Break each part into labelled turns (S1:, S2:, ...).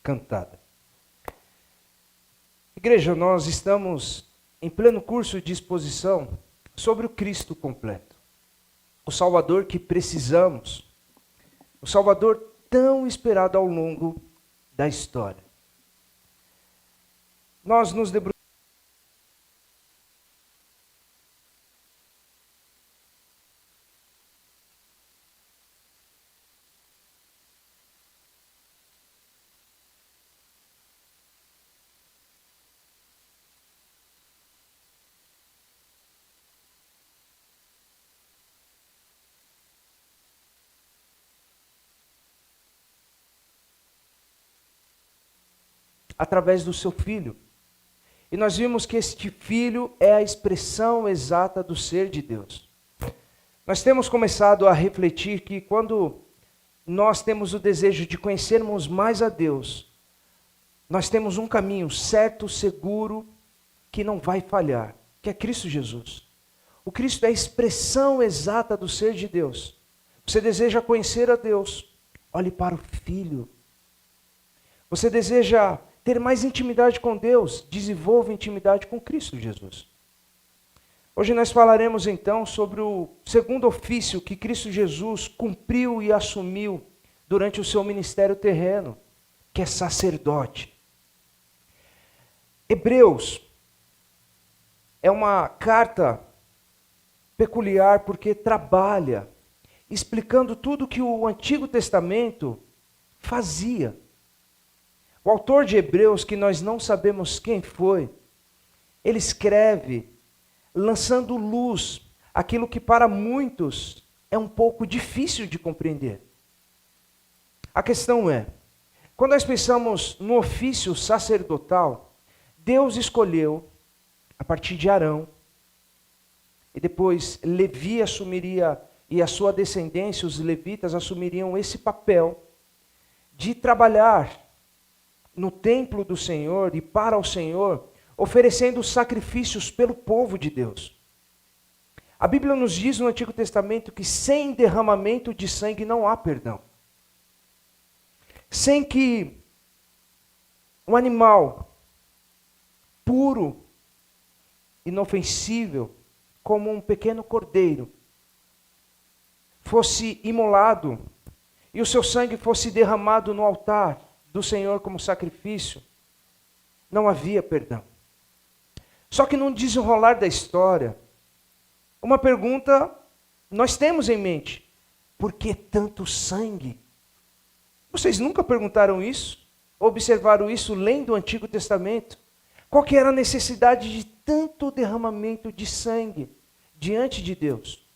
S1: cantada. Igreja, nós estamos em pleno curso de exposição sobre o Cristo completo. O Salvador que precisamos. O Salvador tão esperado ao longo da história. Nós nos debruçamos através do seu Filho. E nós vimos que este Filho é a expressão exata do ser de Deus. Nós temos começado a refletir que quando nós temos o desejo de conhecermos mais a Deus, nós temos um caminho certo, seguro, que não vai falhar, que é Cristo Jesus. O Cristo é a expressão exata do ser de Deus. Você deseja conhecer a Deus, olhe para o Filho. Você deseja ter mais intimidade com Deus, desenvolva intimidade com Cristo Jesus. Hoje nós falaremos então sobre o segundo ofício que Cristo Jesus cumpriu e assumiu durante o seu ministério terreno, que é sacerdote. Hebreus é uma carta peculiar porque trabalha explicando tudo que o Antigo Testamento fazia. O autor de Hebreus, que nós não sabemos quem foi, ele escreve lançando luz aquilo que para muitos é um pouco difícil de compreender. A questão é, quando nós pensamos no ofício sacerdotal, Deus escolheu, a partir de Arão, e depois Levi assumiria, e a sua descendência, os levitas, assumiriam esse papel de trabalhar no templo do Senhor e para o Senhor, oferecendo sacrifícios pelo povo de Deus. A Bíblia nos diz no Antigo Testamento que sem derramamento de sangue não há perdão. Sem que um animal puro, inofensível, como um pequeno cordeiro, fosse imolado e o seu sangue fosse derramado no altar do Senhor como sacrifício, não havia perdão. Só que no desenrolar da história, uma pergunta nós temos em mente: por que tanto sangue? Vocês nunca perguntaram isso? Observaram isso lendo o Antigo Testamento? Qual que era a necessidade de tanto derramamento de sangue diante de Deus?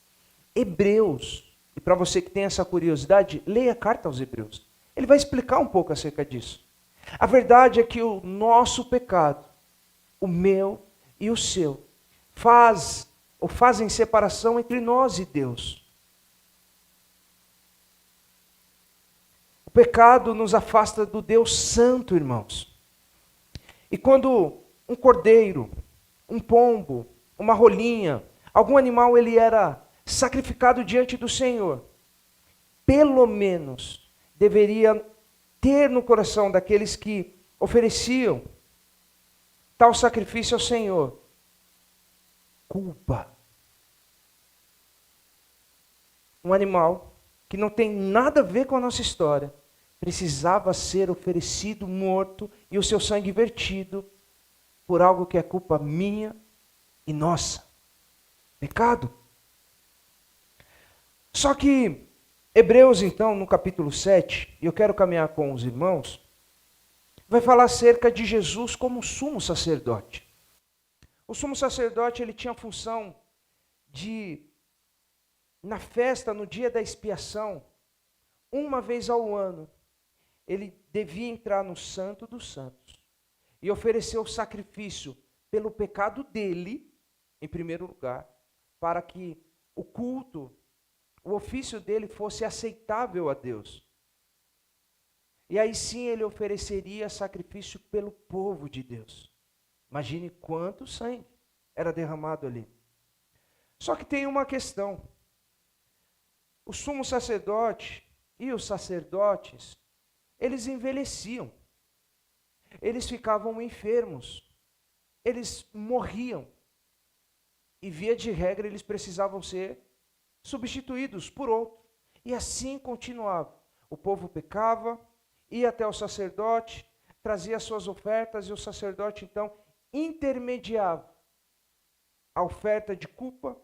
S1: Hebreus, e para você que tem essa curiosidade, leia a carta aos Hebreus. Ele vai explicar um pouco acerca disso. A verdade é que o nosso pecado, o meu e o seu, fazem separação entre nós e Deus. O pecado nos afasta do Deus Santo, irmãos. E quando um cordeiro, um pombo, uma rolinha, algum animal ele era sacrificado diante do Senhor, pelo menos deveria ter no coração daqueles que ofereciam tal sacrifício ao Senhor culpa. Um animal que não tem nada a ver com a nossa história precisava ser oferecido morto e o seu sangue vertido por algo que é culpa minha e nossa. Pecado. Só que Hebreus, então, no capítulo 7, e eu quero caminhar com os irmãos, vai falar acerca de Jesus como sumo sacerdote. O sumo sacerdote, ele tinha a função de, na festa, no dia da expiação, uma vez ao ano, ele devia entrar no Santo dos Santos e oferecer o sacrifício pelo pecado dele, em primeiro lugar, para que o culto, o ofício dele fosse aceitável a Deus. E aí sim ele ofereceria sacrifício pelo povo de Deus. Imagine quanto sangue era derramado ali. Só que tem uma questão. O sumo sacerdote e os sacerdotes, eles envelheciam. eles ficavam enfermos, eles morriam. E via de regra eles precisavam ser substituídos por outro. E assim continuava. O povo pecava, ia até o sacerdote, trazia suas ofertas e o sacerdote então intermediava a oferta de culpa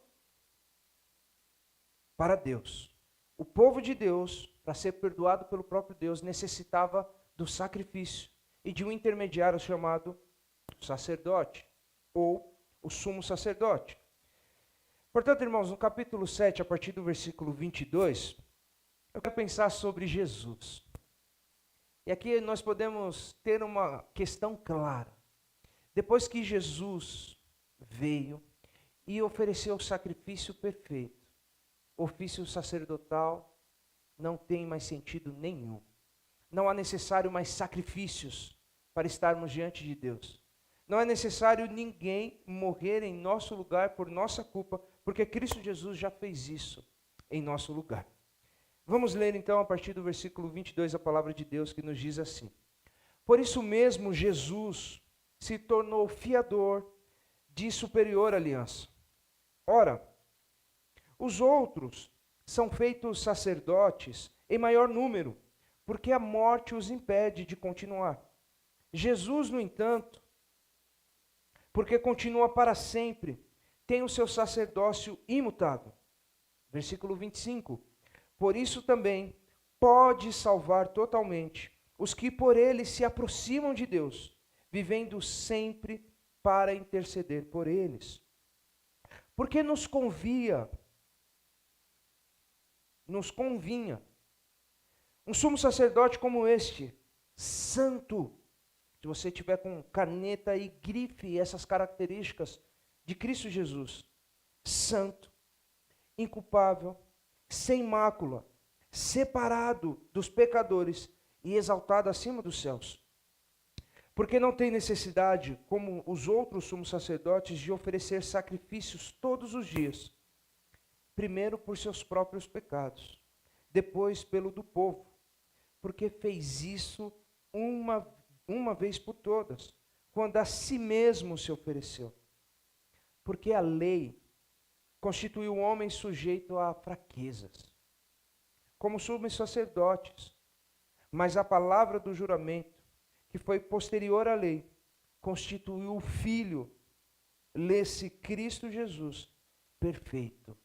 S1: para Deus. O povo de Deus, para ser perdoado pelo próprio Deus, necessitava do sacrifício e de um intermediário chamado sacerdote, ou o sumo sacerdote. Portanto, irmãos, no capítulo 7, a partir do versículo 22, eu quero pensar sobre Jesus. E aqui nós podemos ter uma questão clara. Depois que Jesus veio e ofereceu o sacrifício perfeito, o ofício sacerdotal não tem mais sentido nenhum. Não há necessário mais sacrifícios para estarmos diante de Deus. Não é necessário ninguém morrer em nosso lugar por nossa culpa, porque Cristo Jesus já fez isso em nosso lugar. Vamos ler então a partir do versículo 22 a palavra de Deus que nos diz assim: Por isso mesmo Jesus se tornou fiador de superior aliança. Ora, os outros são feitos sacerdotes em maior número, porque a morte os impede de continuar. Jesus, no entanto, porque continua para sempre, tem o seu sacerdócio imutável. Versículo 25. Por isso também pode salvar totalmente os que por ele se aproximam de Deus, vivendo sempre para interceder por eles. Porque nos convinha um sumo sacerdote como este, santo. Se você tiver com caneta e grife essas características de Cristo Jesus, santo, inculpável, sem mácula, separado dos pecadores e exaltado acima dos céus. Porque não tem necessidade, como os outros sumos sacerdotes, de oferecer sacrifícios todos os dias. Primeiro por seus próprios pecados, depois pelo do povo, porque fez isso uma vez por todas, quando a si mesmo se ofereceu. Porque a lei constituiu o homem sujeito a fraquezas, como sumos sacerdotes, mas a palavra do juramento, que foi posterior à lei, constituiu o Filho, lê-se Cristo Jesus, perfeito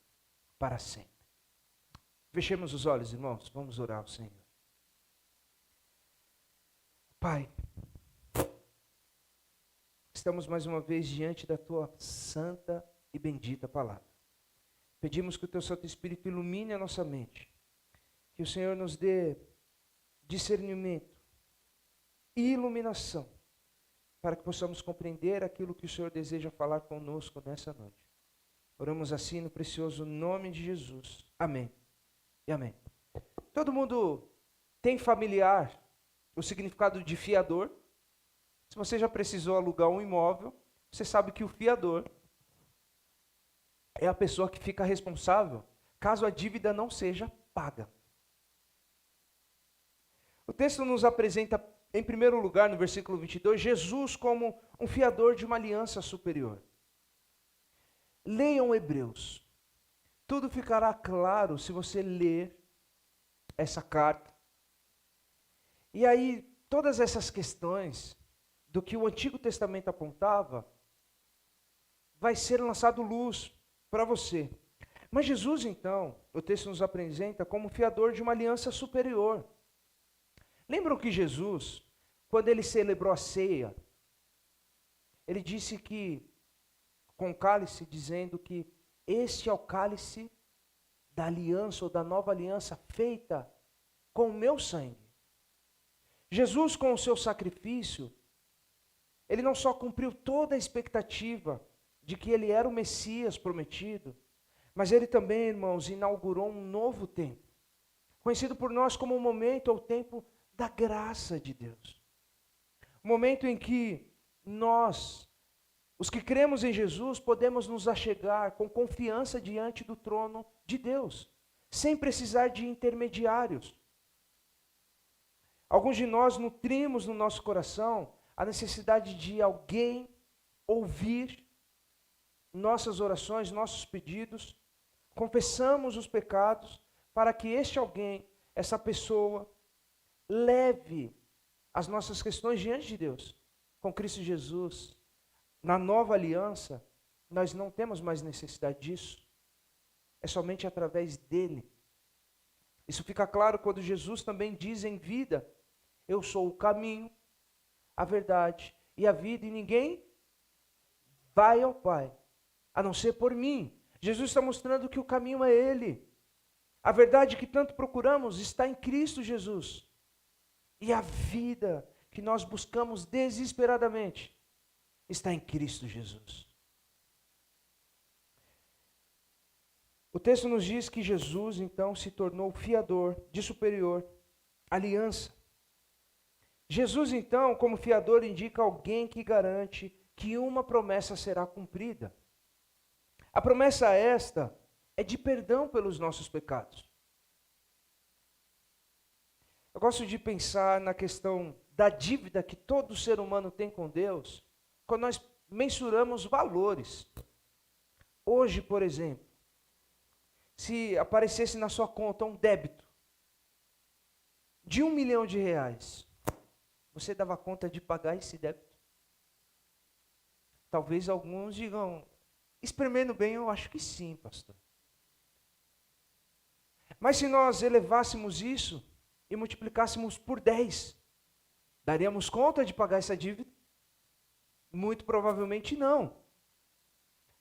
S1: para sempre. Fechemos os olhos, irmãos, vamos orar ao Senhor. Pai, estamos mais uma vez diante da Tua santa e bendita palavra. Pedimos que o Teu Santo Espírito ilumine a nossa mente, que o Senhor nos dê discernimento e iluminação, para que possamos compreender aquilo que o Senhor deseja falar conosco nessa noite. Oramos assim no precioso nome de Jesus. Amém e amém. Todo mundo tem familiar o significado de fiador? Se você já precisou alugar um imóvel, você sabe que o fiador é a pessoa que fica responsável caso a dívida não seja paga. O texto nos apresenta, em primeiro lugar, no versículo 22, Jesus como um fiador de uma aliança superior. Leiam Hebreus. Tudo ficará claro se você ler essa carta. E aí, todas essas questões do que o Antigo Testamento apontava, vai ser lançado luz para você. Mas Jesus, então, o texto nos apresenta como fiador de uma aliança superior. Lembram que Jesus, quando ele celebrou a ceia, ele disse que, com o cálice, dizendo que este é o cálice da aliança ou da nova aliança feita com o meu sangue. Jesus, com o seu sacrifício, ele não só cumpriu toda a expectativa de que ele era o Messias prometido, mas ele também, irmãos, inaugurou um novo tempo, conhecido por nós como o momento ou o tempo da graça de Deus. O momento em que nós, os que cremos em Jesus, podemos nos achegar com confiança diante do trono de Deus, sem precisar de intermediários. Alguns de nós nutrimos no nosso coração a necessidade de alguém ouvir nossas orações, nossos pedidos, confessamos os pecados para que este alguém, essa pessoa, leve as nossas questões diante de Deus. Com Cristo Jesus, na nova aliança, nós não temos mais necessidade disso. É somente através dele. Isso fica claro quando Jesus também diz em vida: eu sou o caminho, a verdade e a vida, e ninguém vai ao Pai, a não ser por mim. Jesus está mostrando que o caminho é Ele. A verdade que tanto procuramos está em Cristo Jesus. E a vida que nós buscamos desesperadamente está em Cristo Jesus. O texto nos diz que Jesus, então, se tornou fiador de superior aliança. Jesus, então, como fiador, indica alguém que garante que uma promessa será cumprida. A promessa esta é de perdão pelos nossos pecados. Eu gosto de pensar na questão da dívida que todo ser humano tem com Deus, quando nós mensuramos valores. Hoje, por exemplo, se aparecesse na sua conta um débito de R$1 milhão, você dava conta de pagar esse débito? Talvez alguns digam, espremendo bem, eu acho que sim, pastor. Mas se nós elevássemos isso e multiplicássemos por 10, daríamos conta de pagar essa dívida? Muito provavelmente não.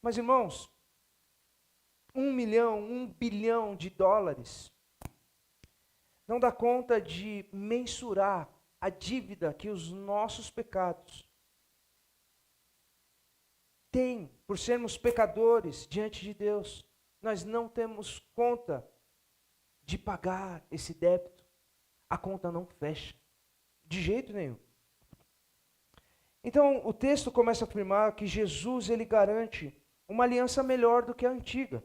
S1: Mas irmãos, 1 milhão, 1 bilhão de dólares não dá conta de mensurar a dívida que os nossos pecados têm por sermos pecadores diante de Deus. Nós não temos conta de pagar esse débito. A conta não fecha, de jeito nenhum. Então, o texto começa a afirmar que Jesus, ele garante uma aliança melhor do que a antiga.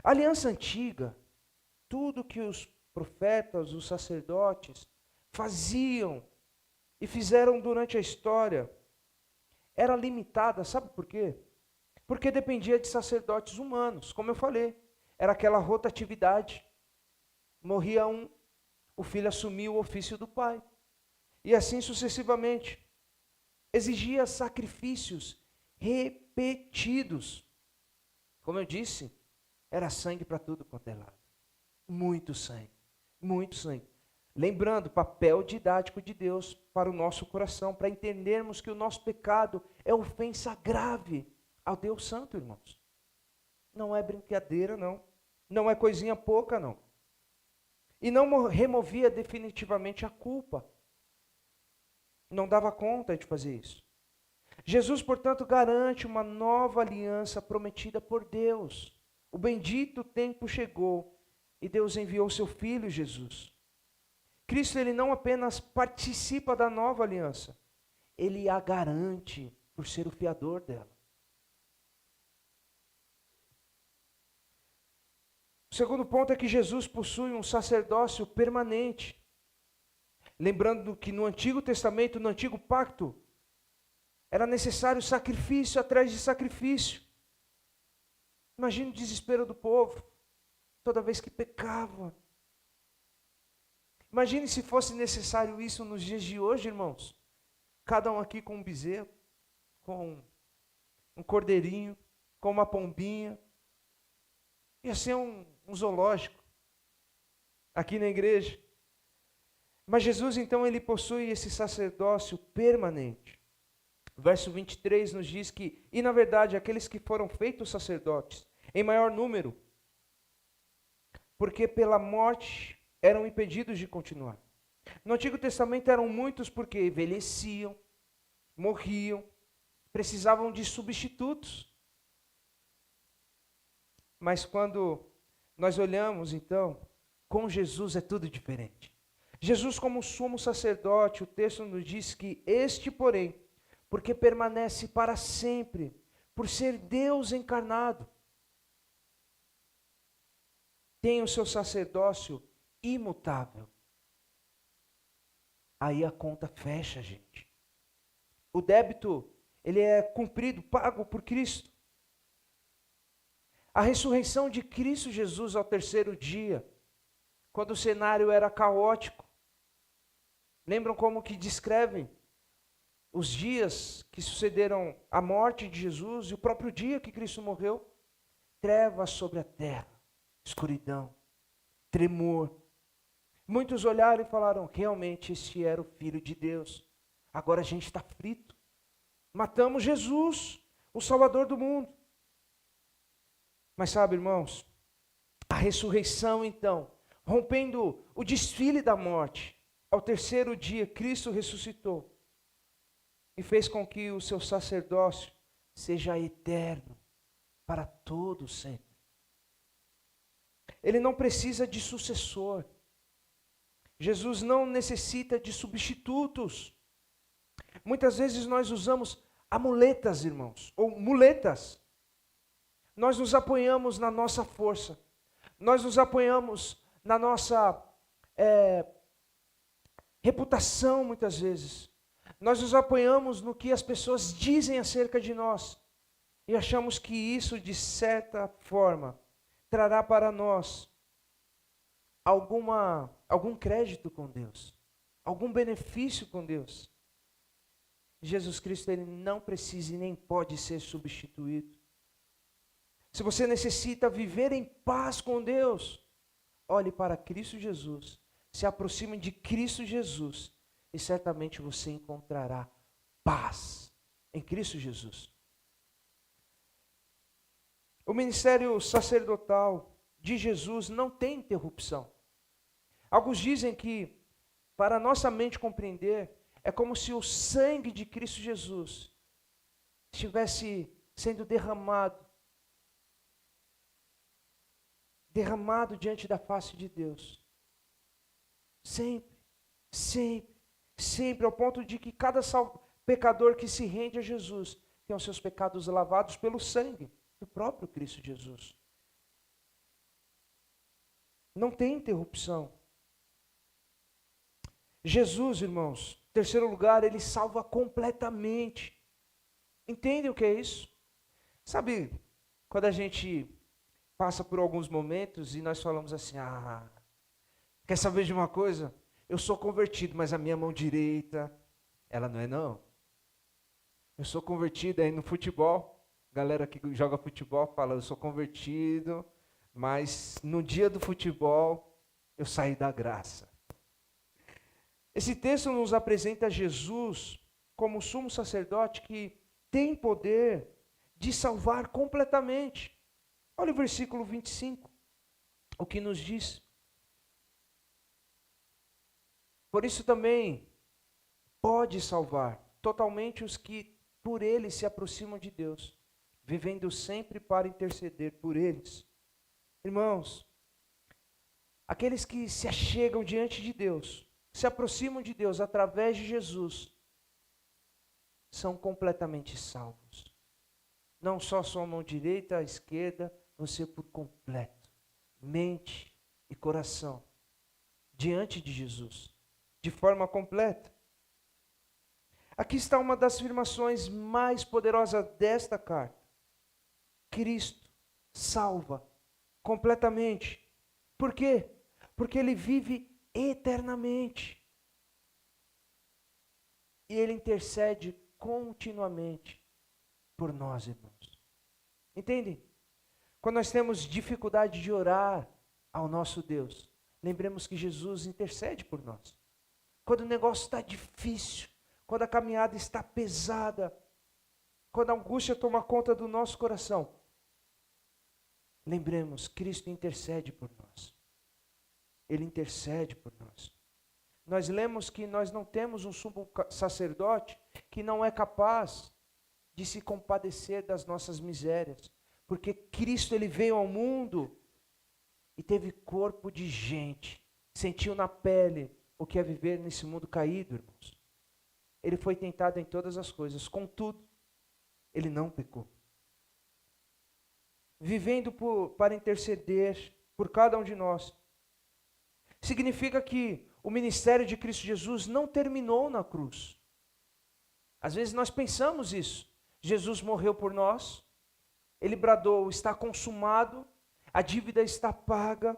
S1: A aliança antiga, tudo que os profetas, os sacerdotes faziam e fizeram durante a história, era limitada, sabe por quê? Porque dependia de sacerdotes humanos, como eu falei. Era aquela rotatividade. Morria um, o filho assumia o ofício do pai. E assim sucessivamente. Exigia sacrifícios repetidos. Como eu disse, era sangue para tudo quanto é lado. Muito sangue, muito sangue. Lembrando, papel didático de Deus para o nosso coração, para entendermos que o nosso pecado é ofensa grave ao Deus Santo, irmãos. Não é brincadeira, não. Não é coisinha pouca, não. E não removia definitivamente a culpa. Não dava conta de fazer isso. Jesus, portanto, garante uma nova aliança prometida por Deus. O bendito tempo chegou e Deus enviou seu Filho Jesus. Cristo, ele não apenas participa da nova aliança, ele a garante por ser o fiador dela. O segundo ponto é que Jesus possui um sacerdócio permanente. Lembrando que no Antigo Testamento, no Antigo Pacto, era necessário sacrifício atrás de sacrifício. Imagine o desespero do povo, toda vez que pecava. Imagine se fosse necessário isso nos dias de hoje, irmãos. Cada um aqui com um bezerro, com um cordeirinho, com uma pombinha. Ia ser um zoológico aqui na igreja. Mas Jesus, então, ele possui esse sacerdócio permanente. O verso 23 nos diz que, e na verdade, aqueles que foram feitos sacerdotes, em maior número, porque pela morte eram impedidos de continuar. No Antigo Testamento eram muitos porque envelheciam, morriam, precisavam de substitutos. Mas quando nós olhamos, então, com Jesus é tudo diferente. Jesus, como sumo sacerdote, o texto nos diz que este, porém, porque permanece para sempre, por ser Deus encarnado, tem o seu sacerdócio imutável. Aí a conta fecha, gente. O débito, ele é cumprido, pago por Cristo. A ressurreição de Cristo Jesus ao terceiro dia, quando o cenário era caótico. Lembram como que descrevem os dias que sucederam a morte de Jesus e o próprio dia que Cristo morreu? Trevas sobre a terra, escuridão, tremor. Muitos olharam e falaram, realmente este era o Filho de Deus. Agora a gente está frito. Matamos Jesus, o Salvador do mundo. Mas sabe, irmãos, a ressurreição então, rompendo o desfile da morte, ao terceiro dia Cristo ressuscitou e fez com que o seu sacerdócio seja eterno, para todo sempre. Ele não precisa de sucessor. Jesus não necessita de substitutos. Muitas vezes nós usamos amuletas, irmãos, ou muletas. Nós nos apoiamos na nossa força. Nós nos apoiamos na nossa reputação, muitas vezes. Nós nos apoiamos no que as pessoas dizem acerca de nós. E achamos que isso, de certa forma, trará para nós algum crédito com Deus, algum benefício com Deus. Jesus Cristo, ele não precisa e nem pode ser substituído. Se você necessita viver em paz com Deus, olhe para Cristo Jesus, se aproxime de Cristo Jesus e certamente você encontrará paz em Cristo Jesus. O ministério sacerdotal de Jesus não tem interrupção. Alguns dizem que, para a nossa mente compreender, é como se o sangue de Cristo Jesus estivesse sendo derramado diante da face de Deus. Sempre, sempre, sempre, ao ponto de que cada pecador que se rende a Jesus tem os seus pecados lavados pelo sangue do próprio Cristo Jesus. Não tem interrupção. Jesus, irmãos, em terceiro lugar, ele salva completamente. Entendem o que é isso? Sabe, quando a gente passa por alguns momentos e nós falamos assim, quer saber de uma coisa? Eu sou convertido, mas a minha mão direita, ela não é não. Eu sou convertido aí no futebol. Galera que joga futebol fala, eu sou convertido, mas no dia do futebol eu saí da graça. Esse texto nos apresenta Jesus como sumo sacerdote que tem poder de salvar completamente. Olha o versículo 25, o que nos diz. Por isso também pode salvar totalmente os que por ele se aproximam de Deus, vivendo sempre para interceder por eles. Irmãos, aqueles que se achegam diante de Deus, se aproximam de Deus através de Jesus, são completamente salvos. Não só sua mão direita, a esquerda, você por completo, mente e coração, diante de Jesus, de forma completa. Aqui está uma das afirmações mais poderosas desta carta. Cristo salva completamente. Por quê? Porque ele vive eternamente. E ele intercede continuamente por nós, irmãos. Entendem? Quando nós temos dificuldade de orar ao nosso Deus, lembremos que Jesus intercede por nós. Quando o negócio está difícil, quando a caminhada está pesada, quando a angústia toma conta do nosso coração, lembremos, Cristo intercede por nós. Ele intercede por nós. Nós lemos que nós não temos um sumo sacerdote que não é capaz de se compadecer das nossas misérias, porque Cristo, ele veio ao mundo e teve corpo de gente, sentiu na pele o que é viver nesse mundo caído, irmãos. Ele foi tentado em todas as coisas, contudo, ele não pecou. Vivendo para interceder por cada um de nós, significa que o ministério de Cristo Jesus não terminou na cruz. Às vezes nós pensamos isso. Jesus morreu por nós, ele bradou, está consumado, a dívida está paga,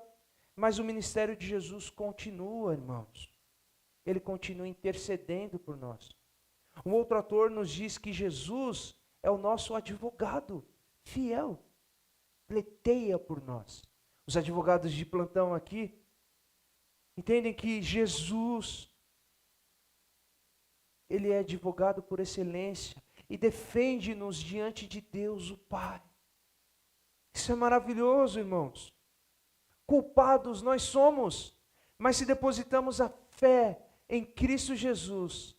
S1: mas o ministério de Jesus continua, irmãos. Ele continua intercedendo por nós. Um outro autor nos diz que Jesus é o nosso advogado fiel, pleiteia por nós. Os advogados de plantão aqui entendem que Jesus, ele é advogado por excelência e defende-nos diante de Deus o Pai. Isso é maravilhoso, irmãos. Culpados nós somos, mas se depositamos a fé em Cristo Jesus,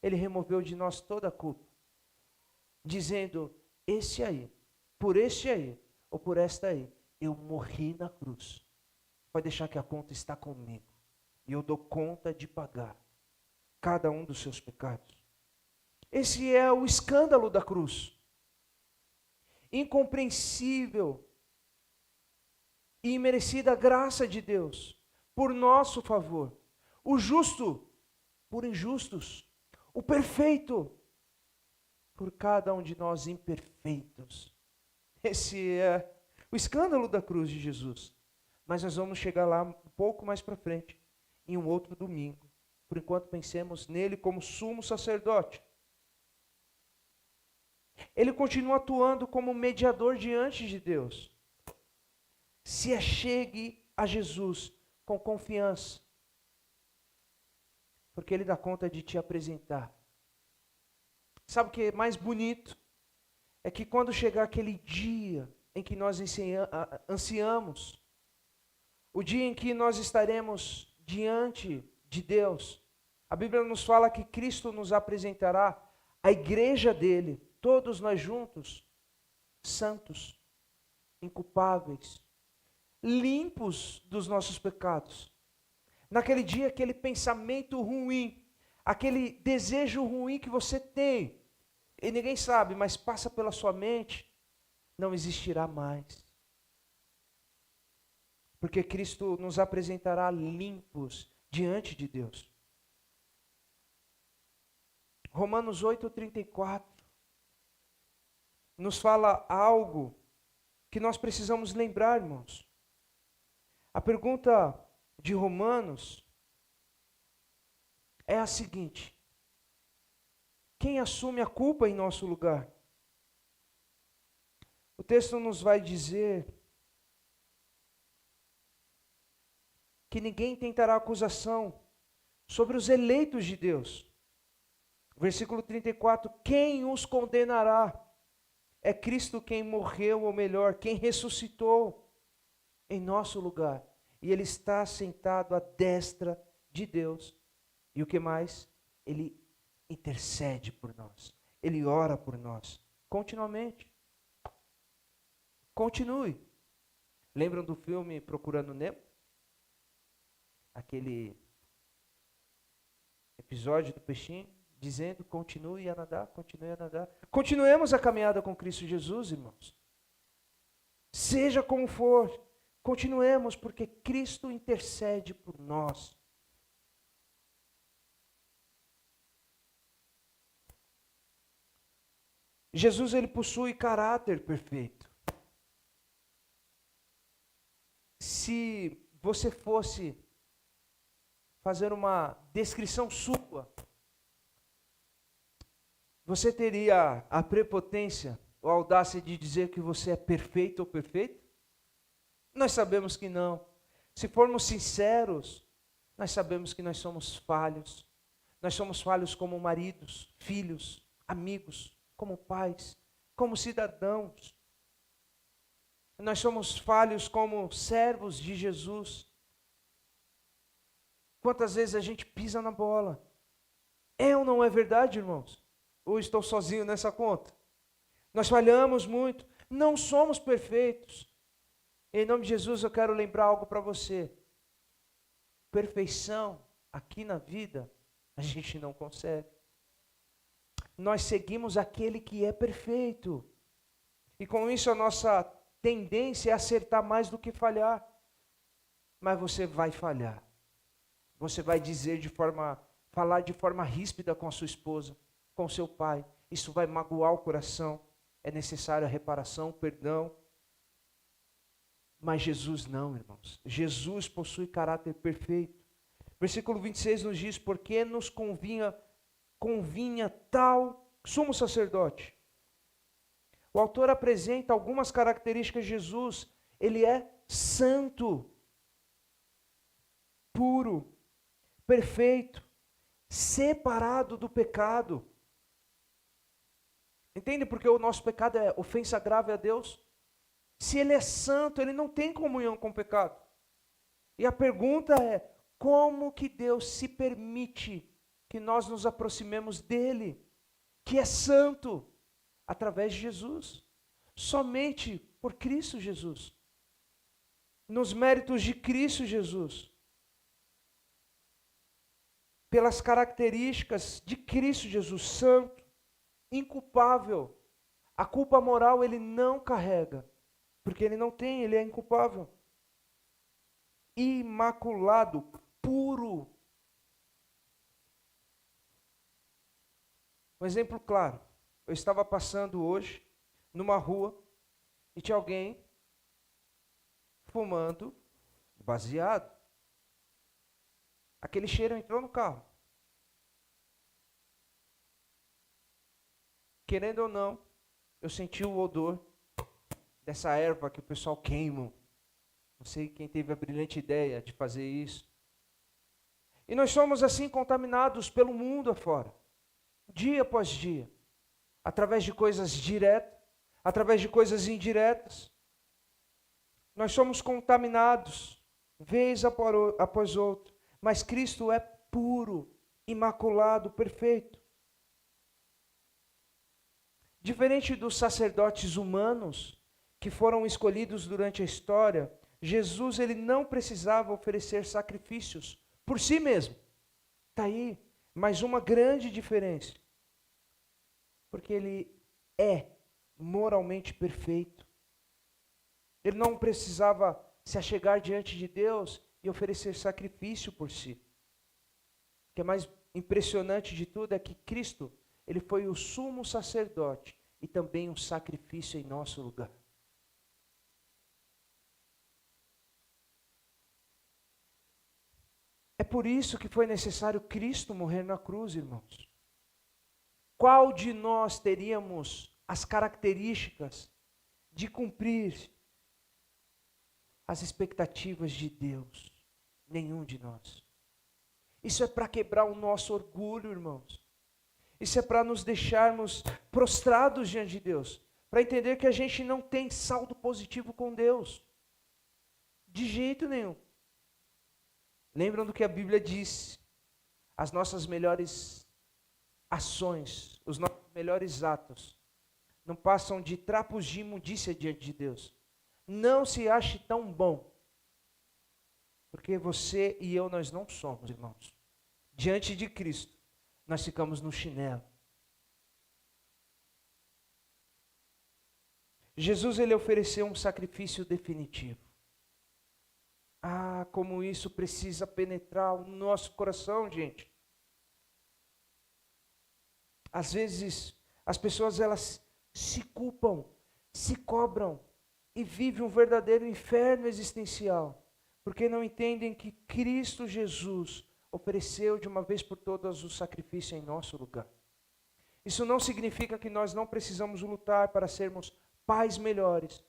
S1: ele removeu de nós toda a culpa, dizendo: esse aí, por este aí, ou por esta aí, eu morri na cruz. Pode deixar que a conta está comigo, e eu dou conta de pagar cada um dos seus pecados. Esse é o escândalo da cruz. Incompreensível e imerecida graça de Deus, por nosso favor. O justo por injustos. O perfeito por cada um de nós imperfeitos. Esse é o escândalo da cruz de Jesus. Mas nós vamos chegar lá um pouco mais para frente, em um outro domingo. Por enquanto pensemos nele como sumo sacerdote. Ele continua atuando como mediador diante de Deus. Se achegue a Jesus com confiança, porque ele dá conta de te apresentar. Sabe o que é mais bonito? É que quando chegar aquele dia em que nós ansiamos, o dia em que nós estaremos diante de Deus, a Bíblia nos fala que Cristo nos apresentará a igreja dele, todos nós juntos, santos, inculpáveis, limpos dos nossos pecados. Naquele dia, aquele pensamento ruim, aquele desejo ruim que você tem, e ninguém sabe, mas passa pela sua mente, não existirá mais. Porque Cristo nos apresentará limpos diante de Deus. Romanos 8:34 nos fala algo que nós precisamos lembrar, irmãos. A pergunta de Romanos é a seguinte: quem assume a culpa em nosso lugar? O texto nos vai dizer que ninguém tentará acusação sobre os eleitos de Deus. Versículo 34, quem os condenará? É Cristo quem morreu, ou melhor, quem ressuscitou em nosso lugar. E Ele está sentado à destra de Deus. E o que mais? Ele intercede por nós. Ele ora por nós. Continuamente. Continue. Lembram do filme Procurando Nemo? Aquele episódio do peixinho, dizendo, continue a nadar, continue a nadar. Continuemos a caminhada com Cristo Jesus, irmãos. Seja como for, continuemos, porque Cristo intercede por nós. Jesus, ele possui caráter perfeito. Se você fosse fazer uma descrição sua, você teria a prepotência ou a audácia de dizer que você é perfeito ou perfeito? Nós sabemos que não. Se formos sinceros, nós sabemos que nós somos falhos. Nós somos falhos como maridos, filhos, amigos, como pais, como cidadãos. Nós somos falhos como servos de Jesus. Quantas vezes a gente pisa na bola? É ou não é verdade, irmãos? Ou estou sozinho nessa conta? Nós falhamos muito, não somos perfeitos. Em nome de Jesus eu quero lembrar algo para você. Perfeição aqui na vida a gente não consegue. Nós seguimos aquele que é perfeito. E com isso a nossa tendência é acertar mais do que falhar. Mas você vai falhar. Você vai falar de forma ríspida com a sua esposa. com seu pai. Isso vai magoar o coração. É necessária a reparação, o perdão. Mas Jesus não, irmãos. Jesus possui caráter perfeito. Versículo 26 nos diz: porque nos convinha tal sumo sacerdote. O autor apresenta algumas características de Jesus. Ele é santo, puro, perfeito, separado do pecado. Entende porque o nosso pecado é ofensa grave a Deus? Se ele é santo, ele não tem comunhão com o pecado. E a pergunta é: como que Deus se permite que nós nos aproximemos dele, que é santo, através de Jesus? Somente por Cristo Jesus. Nos méritos de Cristo Jesus. Pelas características de Cristo Jesus, santo, inculpável. A culpa moral ele não carrega, porque ele não tem, ele é inculpável. Imaculado, puro. Um exemplo claro. Eu estava passando hoje numa rua e tinha alguém fumando baseado. Aquele cheiro entrou no carro. Querendo ou não, eu senti o odor dessa erva que o pessoal queima. Não sei quem teve a brilhante ideia de fazer isso. E nós somos assim contaminados pelo mundo afora, dia após dia, através de coisas diretas, através de coisas indiretas. Nós somos contaminados, vez após outra, mas Cristo é puro, imaculado, perfeito. Diferente dos sacerdotes humanos que foram escolhidos durante a história, Jesus ele não precisava oferecer sacrifícios por si mesmo. Está aí mais uma grande diferença. Porque ele é moralmente perfeito. Ele não precisava se achegar diante de Deus e oferecer sacrifício por si. O que é mais impressionante de tudo é que Cristo, ele foi o sumo sacerdote e também um sacrifício em nosso lugar. É por isso que foi necessário Cristo morrer na cruz, irmãos. Qual de nós teríamos as características de cumprir as expectativas de Deus? Nenhum de nós. Isso é para quebrar o nosso orgulho, irmãos. Isso é para nos deixarmos prostrados diante de Deus. Para entender que a gente não tem saldo positivo com Deus. De jeito nenhum. Lembram do que a Bíblia diz? As nossas melhores ações, os nossos melhores atos, não passam de trapos de imundícia diante de Deus. Não se ache tão bom. Porque você e eu, nós não somos, irmãos. Diante de Cristo, nós ficamos no chinelo. Jesus, ele ofereceu um sacrifício definitivo. Ah, como isso precisa penetrar o nosso coração, gente. Às vezes, as pessoas, elas se culpam, se cobram e vivem um verdadeiro inferno existencial, porque não entendem que Cristo Jesus ofereceu de uma vez por todas o sacrifício em nosso lugar. Isso não significa que nós não precisamos lutar para sermos pais melhores,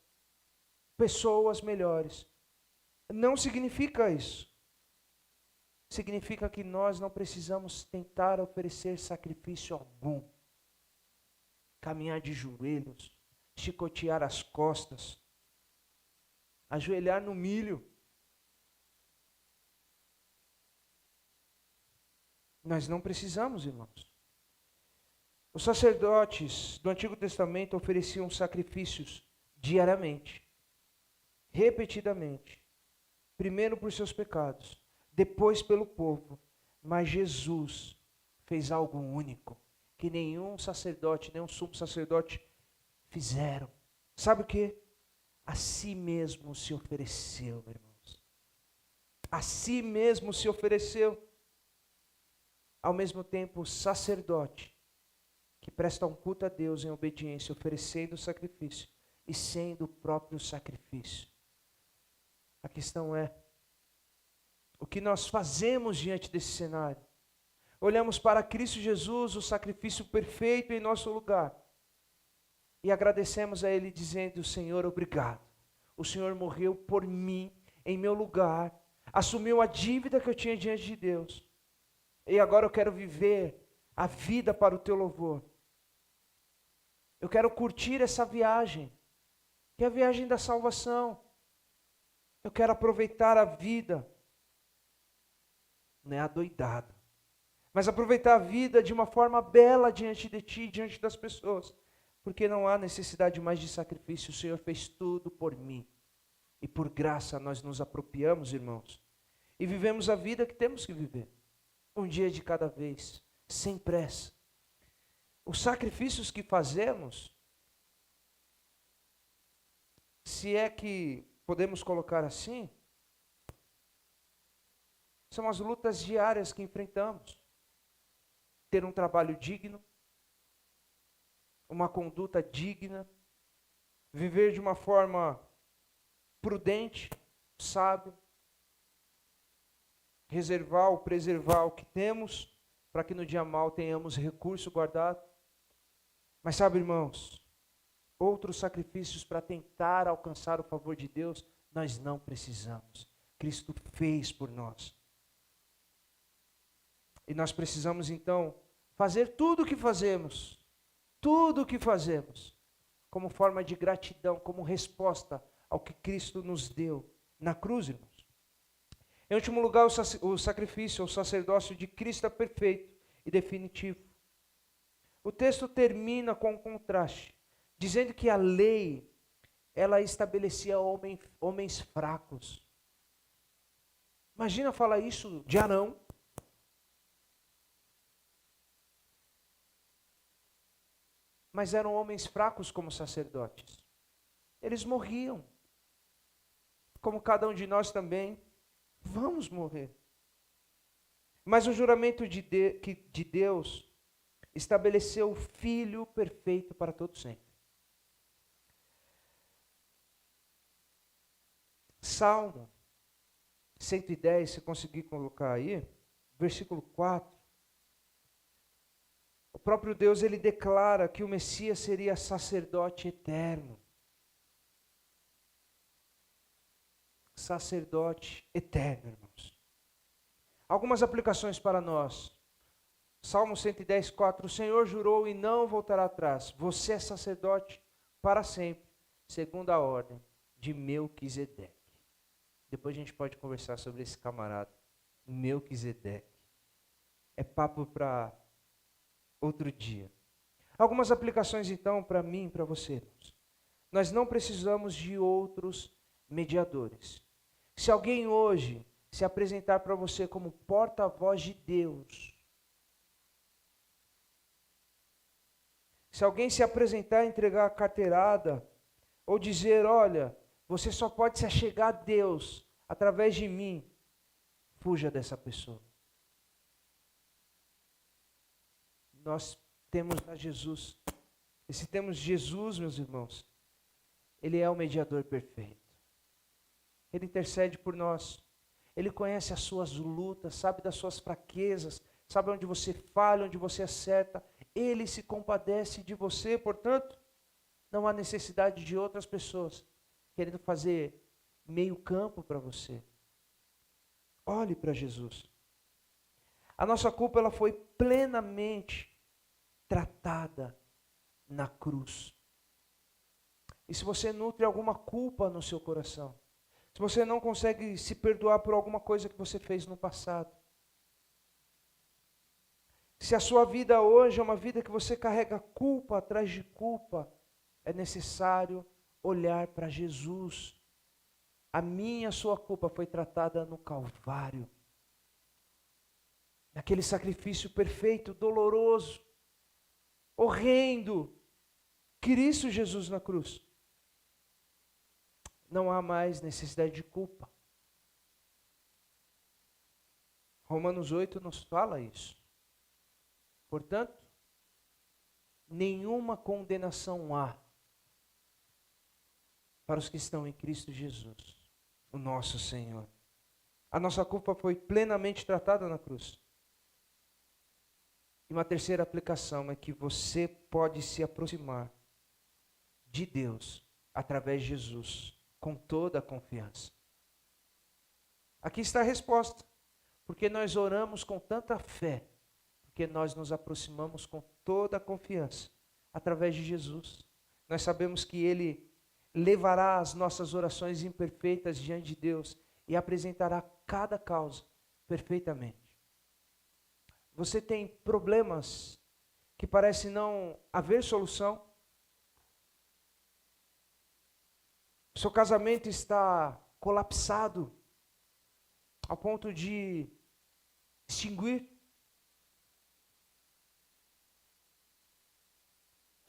S1: pessoas melhores. Não significa isso. Significa que nós não precisamos tentar oferecer sacrifício algum. Caminhar de joelhos, chicotear as costas, ajoelhar no milho. Nós não precisamos, irmãos. Os sacerdotes do Antigo Testamento ofereciam sacrifícios diariamente, repetidamente. Primeiro por seus pecados, depois pelo povo. Mas Jesus fez algo único, que nenhum sacerdote, nenhum sumo sacerdote fizeram. Sabe o que? A si mesmo se ofereceu, irmãos. A si mesmo se ofereceu. Ao mesmo tempo, sacerdote, prestam culto a Deus em obediência, oferecendo o sacrifício e sendo o próprio sacrifício. A questão é, o que nós fazemos diante desse cenário? Olhamos para Cristo Jesus, o sacrifício perfeito em nosso lugar, e agradecemos a Ele dizendo: Senhor, obrigado. O Senhor morreu por mim, em meu lugar, assumiu a dívida que eu tinha diante de Deus, e agora eu quero viver a vida para o teu louvor. Eu quero curtir essa viagem, que é a viagem da salvação. Eu quero aproveitar a vida, não é adoidado, mas aproveitar a vida de uma forma bela diante de ti, diante das pessoas, porque não há necessidade mais de sacrifício. O Senhor fez tudo por mim, e por graça nós nos apropriamos, irmãos, e vivemos a vida que temos que viver, um dia de cada vez, sem pressa. Os sacrifícios que fazemos, se é que podemos colocar assim, são as lutas diárias que enfrentamos. Ter um trabalho digno, uma conduta digna, viver de uma forma prudente, sábia, reservar ou preservar o que temos, para que no dia mau tenhamos recurso guardado. Mas sabe, irmãos, outros sacrifícios para tentar alcançar o favor de Deus, nós não precisamos. Cristo fez por nós. E nós precisamos então fazer tudo o que fazemos, como forma de gratidão, como resposta ao que Cristo nos deu na cruz, irmãos. Em último lugar, o sacrifício, o sacerdócio de Cristo é perfeito e definitivo. O texto termina com um contraste, dizendo que a lei, ela estabelecia homens fracos. Imagina falar isso de Arão. Mas eram homens fracos como sacerdotes. Eles morriam. Como cada um de nós também, vamos morrer. Mas o juramento de Deus estabeleceu o Filho perfeito para todo sempre. Salmo 110, se conseguir colocar aí, versículo 4. O próprio Deus, ele declara que o Messias seria sacerdote eterno. Sacerdote eterno, irmãos. Algumas aplicações para nós. Salmo 110, 4. O Senhor jurou e não voltará atrás. Você é sacerdote para sempre, segundo a ordem de Melquisedeque. Depois a gente pode conversar sobre esse camarada, Melquisedeque. É papo para outro dia. Algumas aplicações então para mim e para você, irmãos. Nós não precisamos de outros mediadores. Se alguém hoje se apresentar para você como porta-voz de Deus, se alguém se apresentar e entregar a carteirada, ou dizer, olha, você só pode se achegar a Deus através de mim, fuja dessa pessoa. Nós temos a Jesus. E se temos Jesus, meus irmãos, Ele é o mediador perfeito. Ele intercede por nós. Ele conhece as suas lutas, sabe das suas fraquezas, sabe onde você falha, onde você acerta. Ele se compadece de você, portanto, não há necessidade de outras pessoas querendo fazer meio campo para você. Olhe para Jesus. A nossa culpa, ela foi plenamente tratada na cruz. E se você nutre alguma culpa no seu coração, se você não consegue se perdoar por alguma coisa que você fez no passado, se a sua vida hoje é uma vida que você carrega culpa atrás de culpa, é necessário olhar para Jesus. A minha, a sua culpa foi tratada no Calvário. Naquele sacrifício perfeito, doloroso, horrendo, Cristo Jesus na cruz. Não há mais necessidade de culpa. Romanos 8 nos fala isso. Portanto, nenhuma condenação há para os que estão em Cristo Jesus, o nosso Senhor. A nossa culpa foi plenamente tratada na cruz. E uma terceira aplicação é que você pode se aproximar de Deus através de Jesus, com toda a confiança. Aqui está a resposta. Porque nós oramos com tanta fé, porque nós nos aproximamos com toda a confiança através de Jesus. Nós sabemos que Ele levará as nossas orações imperfeitas diante de Deus e apresentará cada causa perfeitamente. Você tem problemas que parece não haver solução? Seu casamento está colapsado ao ponto de extinguir?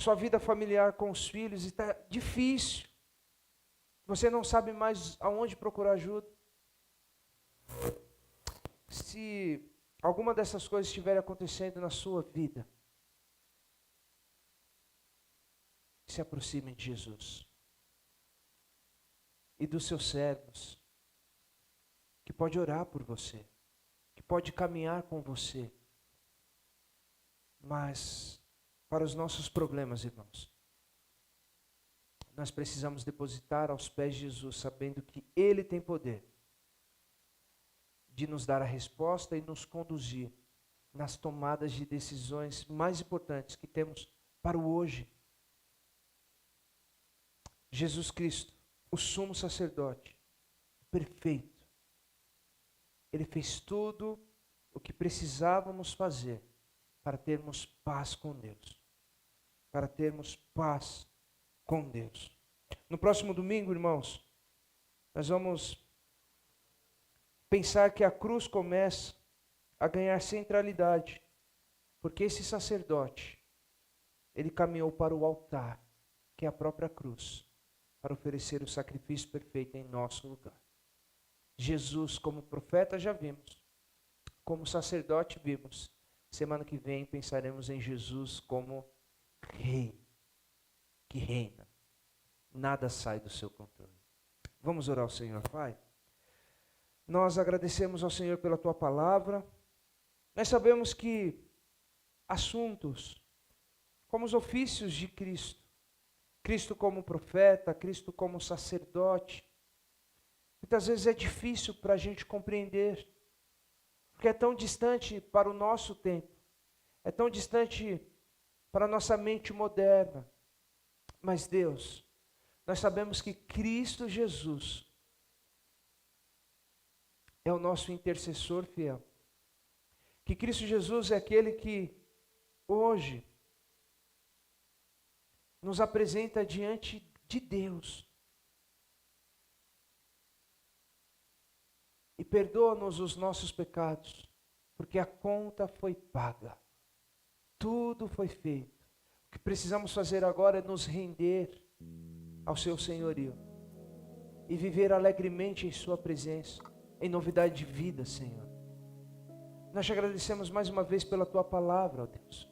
S1: Sua vida familiar com os filhos está difícil. Você não sabe mais aonde procurar ajuda. Se alguma dessas coisas estiver acontecendo na sua vida, se aproxime de Jesus e dos seus servos, que pode orar por você, que pode caminhar com você. Mas para os nossos problemas, irmãos, nós precisamos depositar aos pés de Jesus, sabendo que Ele tem poder de nos dar a resposta e nos conduzir nas tomadas de decisões mais importantes que temos para o hoje. Jesus Cristo, o sumo sacerdote, perfeito, Ele fez tudo o que precisávamos fazer para termos paz com Deus. Para termos paz com Deus. No próximo domingo, irmãos, nós vamos pensar que a cruz começa a ganhar centralidade, porque esse sacerdote, ele caminhou para o altar, que é a própria cruz, para oferecer o sacrifício perfeito em nosso lugar. Jesus, como profeta, já vimos, como sacerdote vimos. Semana que vem pensaremos em Jesus como Rei, que reina. Nada sai do seu controle. Vamos orar ao Senhor, Pai? Nós agradecemos ao Senhor pela Tua palavra. Nós sabemos que assuntos como os ofícios de Cristo, Cristo como profeta, Cristo como sacerdote, muitas vezes é difícil para a gente compreender, porque é tão distante para o nosso tempo, é tão distante para a nossa mente moderna. Mas Deus, nós sabemos que Cristo Jesus é o nosso intercessor fiel. Que Cristo Jesus é aquele que hoje nos apresenta diante de Deus. E perdoa-nos os nossos pecados, porque a conta foi paga. Tudo foi feito. O que precisamos fazer agora é nos render ao seu senhorio e viver alegremente em sua presença, em novidade de vida, Senhor. Nós te agradecemos mais uma vez pela tua palavra, ó Deus,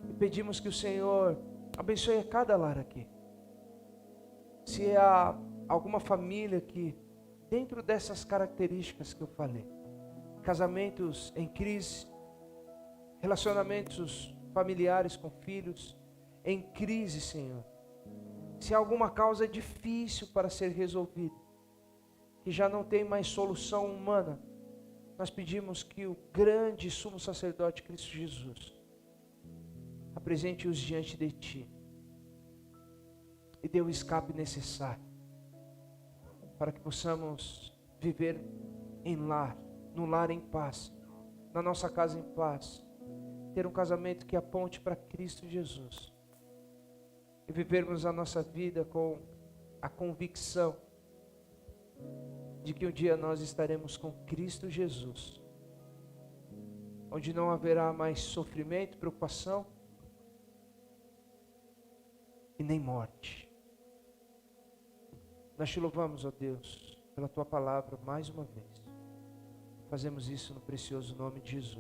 S1: e pedimos que o Senhor abençoe a cada lar aqui. Se há alguma família que, dentro dessas características que eu falei, casamentos em crise, relacionamentos familiares com filhos em crise, Senhor, se há alguma causa difícil para ser resolvida, que já não tem mais solução humana, nós pedimos que o grande sumo sacerdote Cristo Jesus apresente-os diante de Ti e dê o escape necessário para que possamos viver em lar, no lar em paz, na nossa casa em paz, ter um casamento que aponte para Cristo Jesus e vivermos a nossa vida com a convicção de que um dia nós estaremos com Cristo Jesus, onde não haverá mais sofrimento, preocupação e nem morte. Nós te louvamos, ó Deus, pela tua palavra mais uma vez. Fazemos isso no precioso nome de Jesus.